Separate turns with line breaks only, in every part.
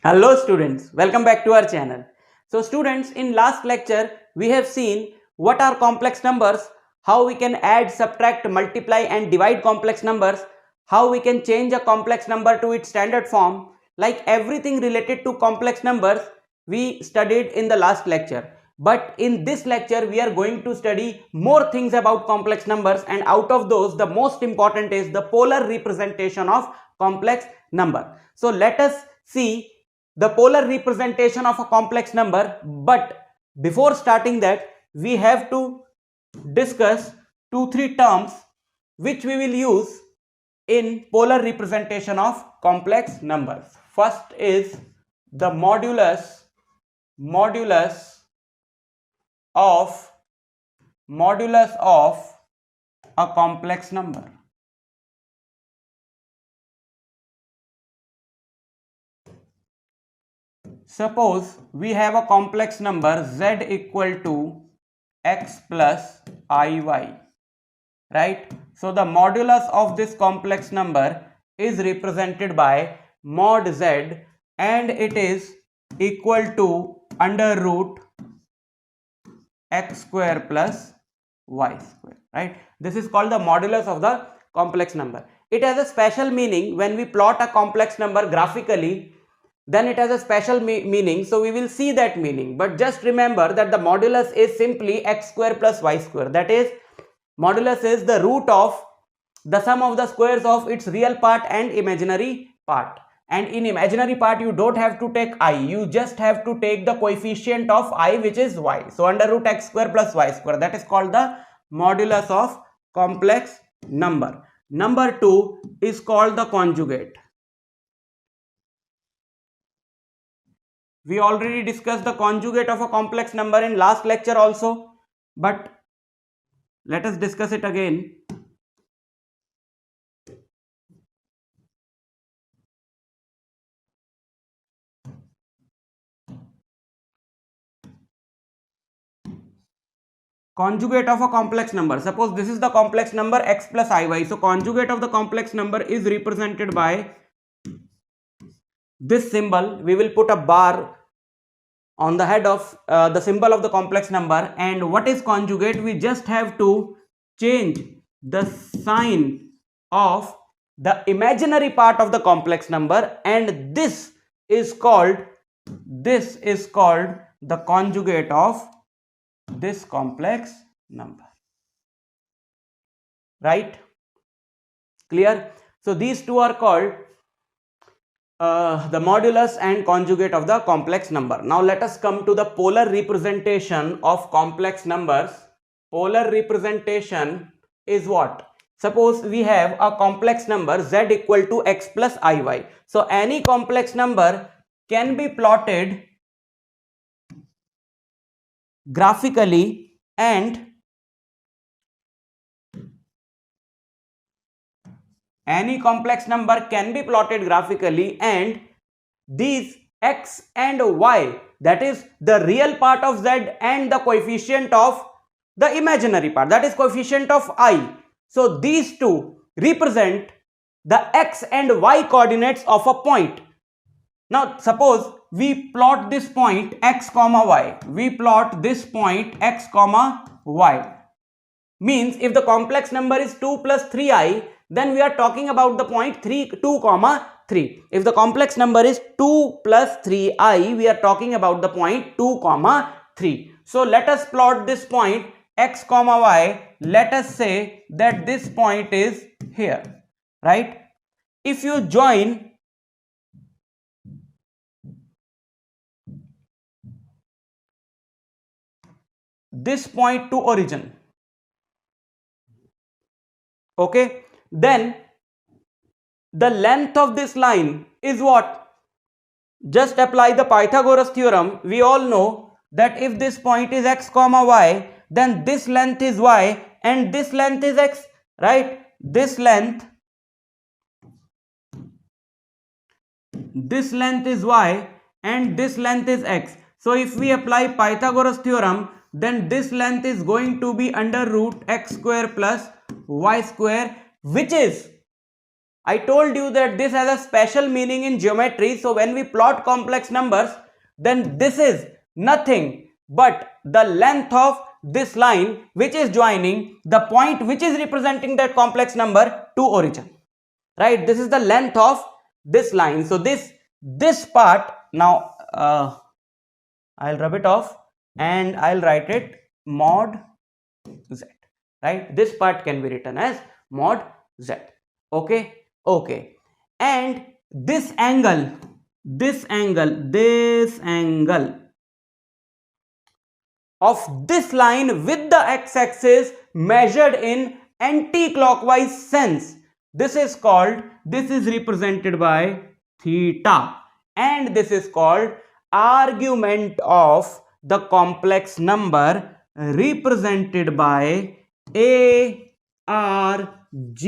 Hello students, welcome back to our channel. So students, in last lecture we have seen what are complex numbers, how we can add, subtract, multiply and divide complex numbers, how we can change a complex number to its standard form, like everything related to complex numbers we studied in the last lecture. But in this lecture we are going to study more things about complex numbers, and out of those the most important is the polar representation of complex number. So let us see the polar representation of a complex number, but before starting that we have to discuss 2-3 terms which we will use in polar representation of complex numbers. First is the modulus of a complex number. Suppose we have a complex number z equal to x plus iy, right? So the modulus of this complex number is represented by mod z, and it is equal to under root x square plus y square, right? This is called the modulus of the complex number. It has a special meaning when we plot a complex number graphically, then it has a special meaning, so we will see that meaning. But just remember that the modulus is simply x square plus y square, that is, modulus is the root of the sum of the squares of its real part and imaginary part. And in imaginary part you don't have to take I, you just have to take the coefficient of I, which is y. So under root x square plus y square, that is called the modulus of complex number. Number 2 is called the conjugate. We already discussed the conjugate of a complex number in last lecture also, but let us discuss it again. Conjugate of a complex number. Suppose this is the complex number x plus iy. So conjugate of the complex number is represented by this symbol. We will put a bar on the head of the symbol of the complex number. And what is conjugate? We just have to change the sign of the imaginary part of the complex number, and this is called the conjugate of this complex number, right? Clear? So these two are called the modulus and conjugate of the complex number. Now let us come to the polar representation of complex numbers. Polar representation is what? Suppose we have a complex number z equal to x plus iy. So any complex number can be plotted graphically, and any complex number can be plotted graphically, and these x and y, that is the real part of z and the coefficient of the imaginary part, that is coefficient of I. So these two represent the x and y coordinates of a point. Now suppose we plot this point x comma y. We plot this point x comma y. Means if the complex number is 2 plus 3i, then we are talking about the point 2 comma 3. If the complex number is 2 plus 3i, we are talking about the point 2 comma 3. So let us plot this point x comma y. Let us say that this point is here, right? If you join this point to origin, okay, then the length of this line is what? Just apply the Pythagoras theorem. We all know that if this point is x comma y, then this length is y and this length is x, right? This length is y and this length is x. So if we apply Pythagoras theorem, then this length is going to be under root x square plus y square, which is, I told you that this has a special meaning in geometry. So when we plot complex numbers, then this is nothing but the length of this line which is joining the point which is representing that complex number to origin, right? This is the length of this line. So this part, now I'll rub it off and I'll write it mod z, right? This part can be written as mod z. Okay, okay. And this angle of this line with the x-axis measured in anti-clockwise sense, this is represented by theta, and this is called argument of the complex number represented by ARG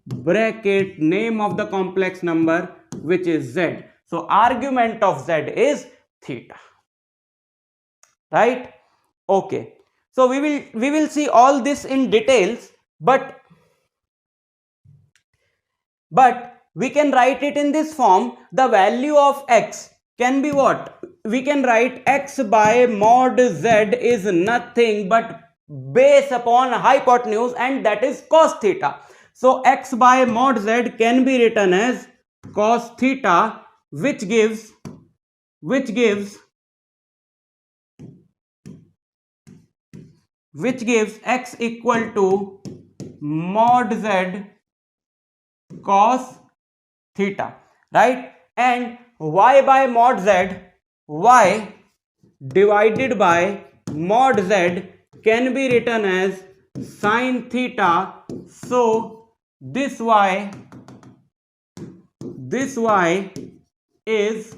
bracket name of the complex number which is z. So argument of z is theta, right? Okay, so we will see all this in details, but we can write it in this form. The value of x can be what? We can write x by mod z is nothing but base upon hypotenuse, and that is cos theta. So x by mod z can be written as cos theta, which gives x equal to mod z cos theta, right? And y by mod z, y divided by mod z can be written as sin theta. So this y is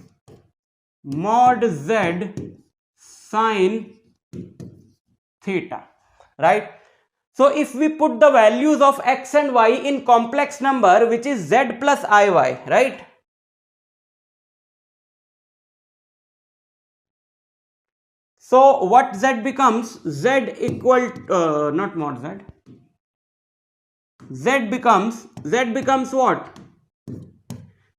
mod z sin theta, right? So if we put the values of x and y in complex number which is z plus iy, right? So what z becomes? Z equal not mod z. Z becomes what?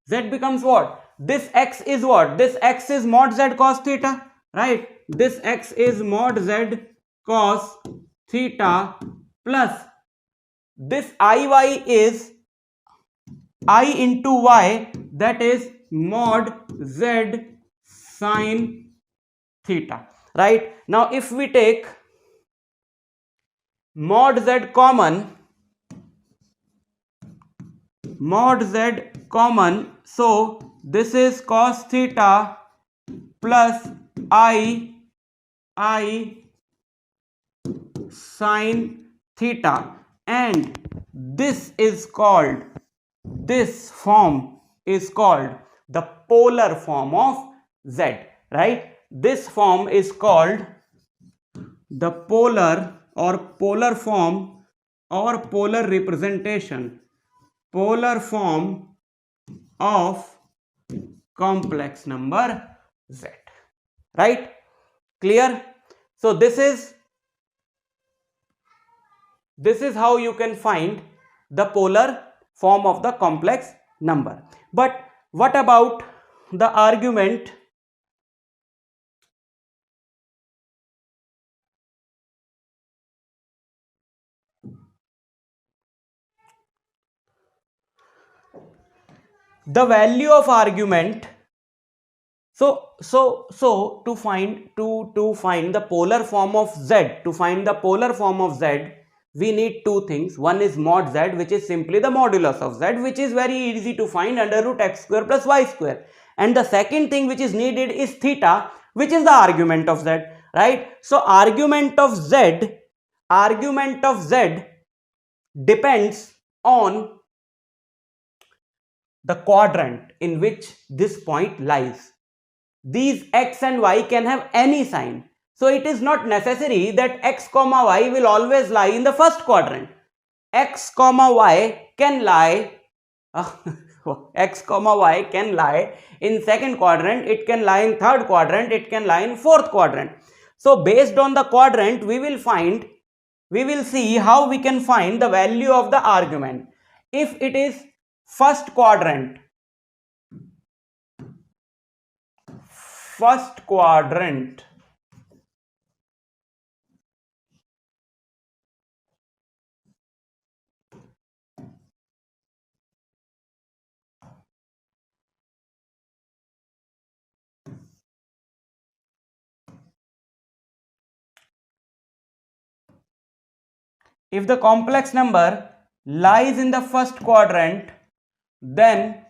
Z becomes what? This x is what? This x is mod z cos theta, right? This x is mod z cos theta plus this iy is I into y, that is mod z sin theta, right? Now if we take mod z common, so this is cos theta plus I sin theta, and this form is called the polar form of z, right? This form is called the polar form or polar representation, polar form of complex number z, right? Clear? So this is how you can find the polar form of the complex number. But what about the argument? The value of argument. So to find the polar form of z, we need two things. One is mod z, which is simply the modulus of z, which is very easy to find, under root x square plus y square. And the second thing which is needed is theta, which is the argument of z, right? So argument of z depends on the quadrant in which this point lies. These x and y can have any sign. So it is not necessary that x comma y will always lie in the first quadrant. X comma y can lie x comma y can lie in second quadrant, it can lie in third quadrant, it can lie in fourth quadrant. So based on the quadrant, we will see how we can find the value of the argument. If it is first quadrant, first quadrant, if the complex number lies in the first quadrant, then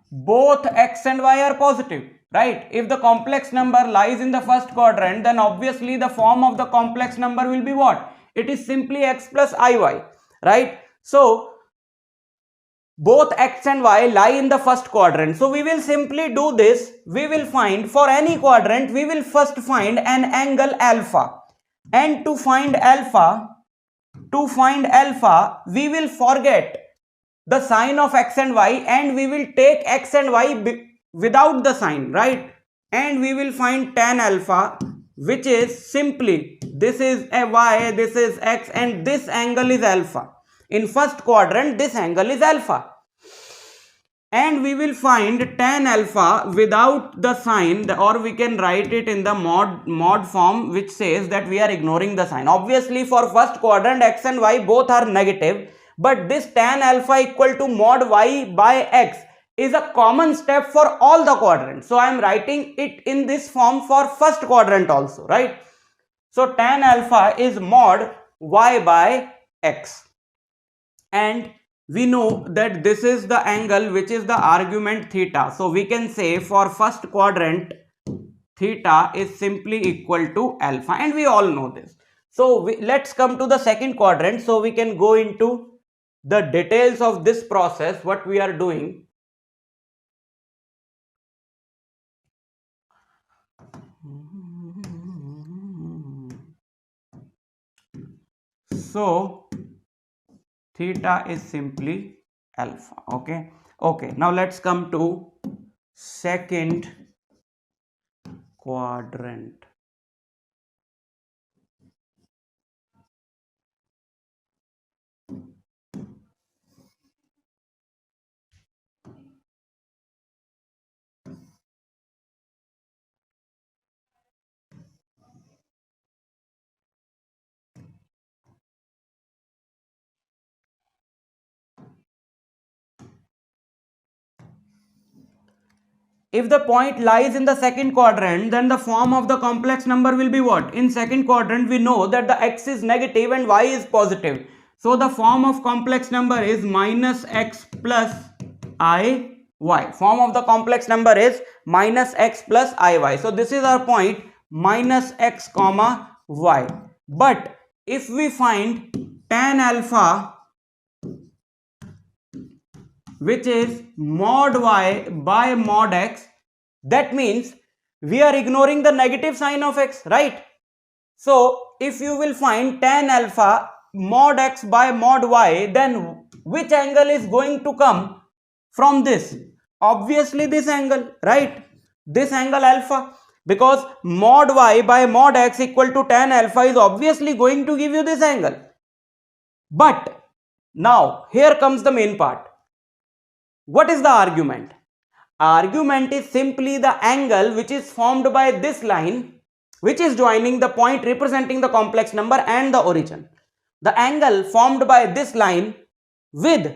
both x and y are positive, right? If the complex number lies in the first quadrant, then obviously the form of the complex number will be what? It is simply x plus iy, right? So both x and y lie in the first quadrant. So we will simply do this. We will find, for any quadrant, we will first find an angle alpha. And to find alpha, we will forget the sign of x and y and we will take x and y without the sign, right? And we will find tan alpha, which is simply, this is a y, this is x, and this angle is alpha. In first quadrant, this angle is alpha. And we will find tan alpha without the sign, or we can write it in the mod form, which says that we are ignoring the sign. Obviously for first quadrant, x and y both are negative, but this tan alpha equal to mod y by x is a common step for all the quadrants. So I am writing it in this form for first quadrant also, right? So tan alpha is mod y by x. And we know that this is the angle which is the argument theta. So we can say for first quadrant, theta is simply equal to alpha, and we all know this. So let's come to the second quadrant so we can go into the details of this process, what we are doing. So theta is simply alpha. Okay, now let's come to second quadrant. If the point lies in the second quadrant, then the form of the complex number will be what? In second quadrant, we know that the x is negative and y is positive. So the form of complex number is minus x plus I y. Form of the complex number is minus x plus I y. So this is our point, minus x comma y. But if we find tan alpha, which is mod y by mod x, that means we are ignoring the negative sign of x, right? So if you will find tan alpha mod x by mod y, then which angle is going to come from this? Obviously this angle, right? This angle alpha, because mod y by mod x equal to tan alpha is obviously going to give you this angle. But now here comes the main part. What is the argument? Argument is simply the angle which is formed by this line, which is joining the point representing the complex number and the origin. The angle formed by this line with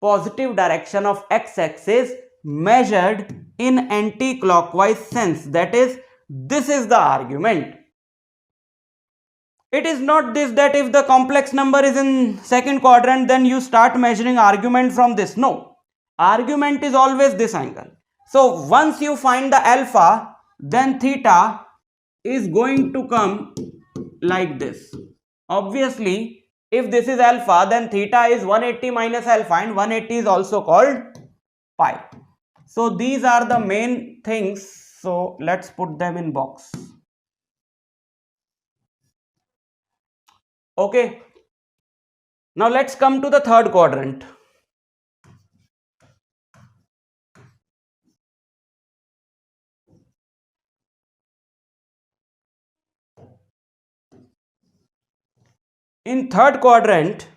positive direction of x-axis measured in anti-clockwise sense. That is, this is the argument. It is not this that if the complex number is in second quadrant, then you start measuring argument from this. No. Argument is always this angle. So once you find the alpha, then theta is going to come like this. Obviously, if this is alpha, then theta is 180 minus alpha, and 180 is also called pi. So these are the main things. So let's put them in box. Okay. Now let's come to the third quadrant. In third quadrant,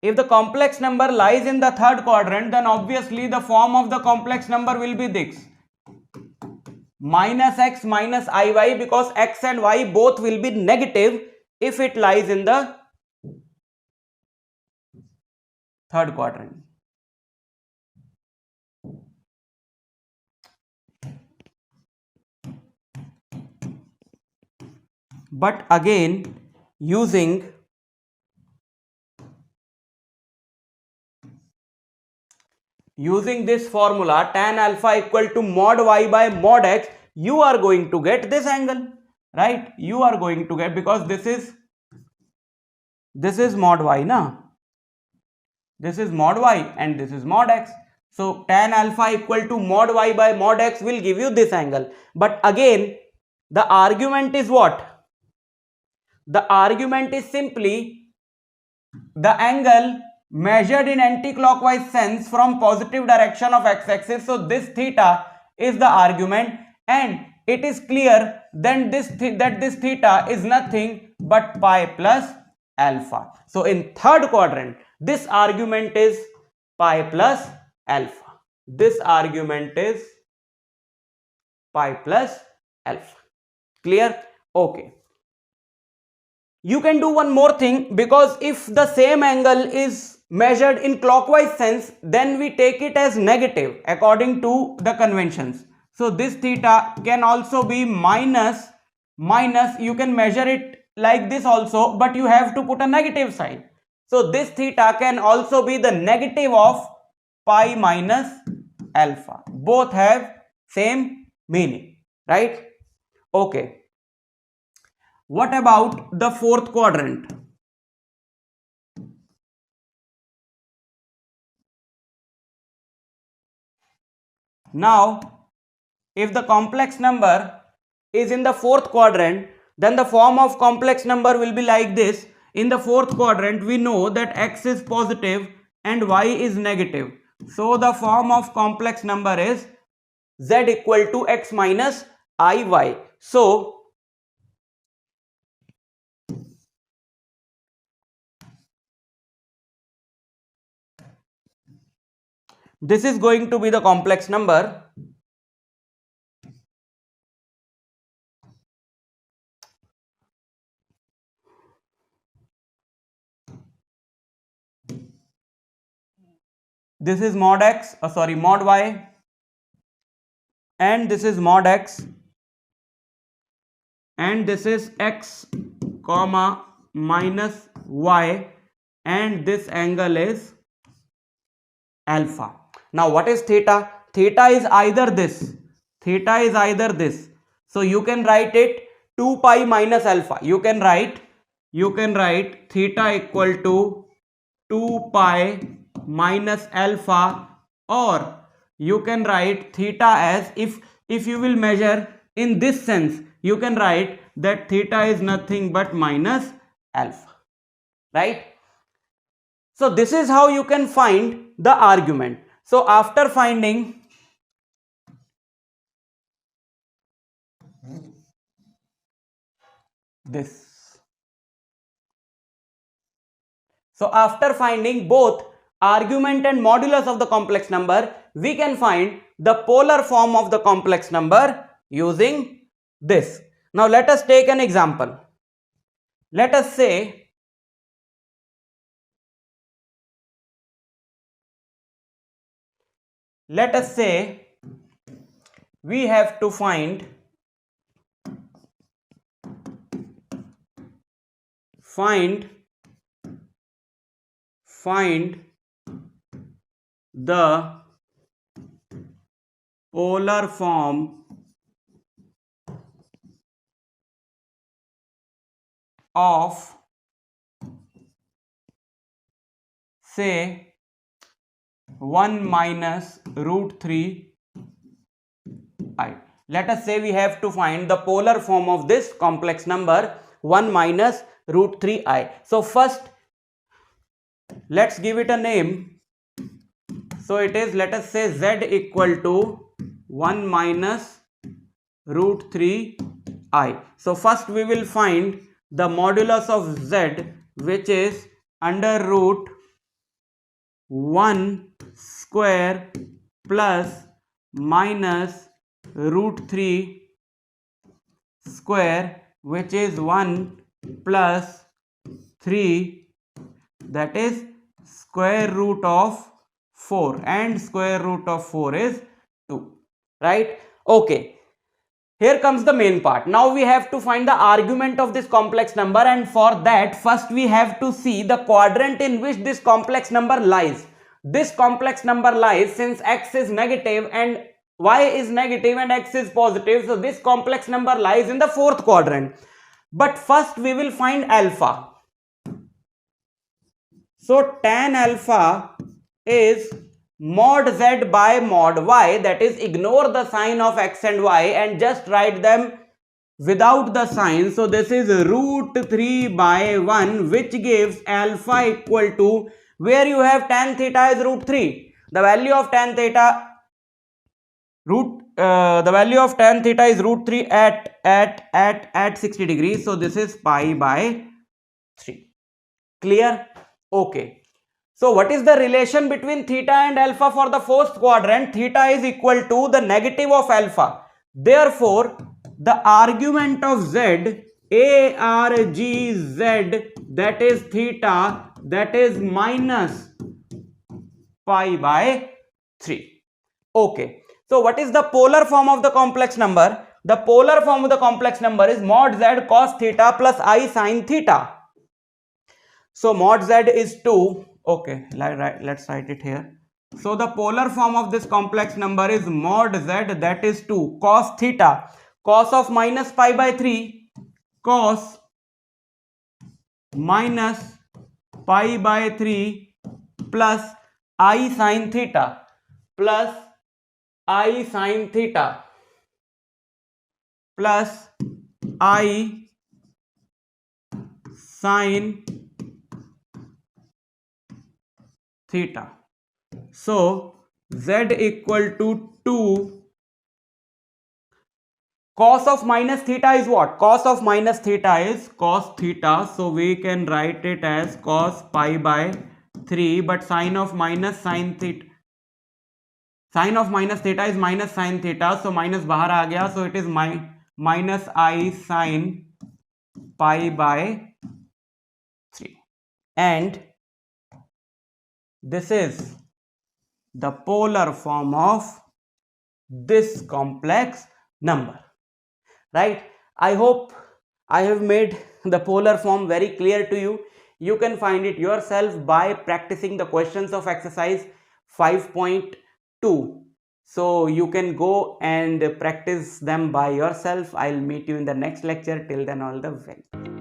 if the complex number lies in the third quadrant, then obviously the form of the complex number will be this, minus x minus iy, because x and y both will be negative if it lies in the third quadrant. But again, using this formula, tan alpha equal to mod y by mod x, you are going to get this angle, right? You are going to get, because this is mod y, na? This is mod y and this is mod x. So tan alpha equal to mod y by mod x will give you this angle. But again, the argument is what? The argument is simply the angle measured in anti-clockwise sense from positive direction of x-axis. So this theta is the argument, and it is clear then that this theta is nothing but pi plus alpha. So in third quadrant, this argument is pi plus alpha. This argument is pi plus alpha. Clear? Okay. You can do one more thing, because if the same angle is measured in clockwise sense, then we take it as negative according to the conventions. So this theta can also be minus, you can measure it like this also, but you have to put a negative sign. So this theta can also be the negative of pi minus alpha. Both have same meaning, right? Okay. What about the fourth quadrant? Now, if the complex number is in the fourth quadrant, then the form of complex number will be like this. In the fourth quadrant, we know that x is positive and y is negative. So the form of complex number is z equal to x minus iy. So this is going to be the complex number. This is mod x, mod y, and this is mod x, and this is x comma minus y, and this angle is alpha. Now what is theta? Theta is either this. So you can write it 2 pi minus alpha. You can write theta equal to 2 pi minus alpha, or you can write theta as, if you will measure in this sense, you can write that theta is nothing but minus alpha, right? So this is how you can find the argument. So after finding this, so after finding both argument and modulus of the complex number, we can find the polar form of the complex number using this. Now let us take an example. Let us say we have to find the polar form of, say, 1 minus root 3 I. Let us say we have to find the polar form of this complex number 1 minus root 3i. So first let's give it a name. So it is, let us say, z equal to 1 minus root 3i. So first we will find the modulus of z, which is under root 1 square plus minus root 3 square, which is 1 plus 3, that is square root of 4, and square root of 4 is 2, right? Okay, here comes the main part. Now we have to find the argument of this complex number, and for that first we have to see the quadrant in which this complex number lies. This complex number lies, since x is negative and y is negative and x is positive, so this complex number lies in the fourth quadrant. But first we will find alpha. So tan alpha is mod z by mod y, that is ignore the sign of x and y and just write them without the sign. So this is root 3 by 1, which gives alpha equal to, where you have tan theta is root 3, the value of tan theta is root 3 at 60 degrees. So this is pi by 3. Clear? Okay. So what is the relation between theta and alpha for the fourth quadrant? Theta is equal to the negative of alpha. Therefore, the argument of z, argz, that is theta, that is minus pi by 3. Okay. So what is the polar form of the complex number? The polar form of the complex number is mod z cos theta plus I sin theta. So mod z is 2. Okay, let's write it here. So the polar form of this complex number is mod z, that is 2, cos theta, cos of minus pi by 3, cos minus pi by 3 plus I sin theta, plus I sin theta, plus I sin theta. So z equal to 2. Cos of minus theta is what? Cos of minus theta is cos theta. So we can write it as cos pi by 3, but sin of minus sin theta. Sin of minus theta is minus sin theta. So minus bahar aa gaya. So it is minus I sin pi by 3. And this is the polar form of this complex number, right? I hope I have made the polar form very clear to you. You can find it yourself by practicing the questions of exercise 5.2. So you can go and practice them by yourself. I'll meet you in the next lecture. Till then, all the best.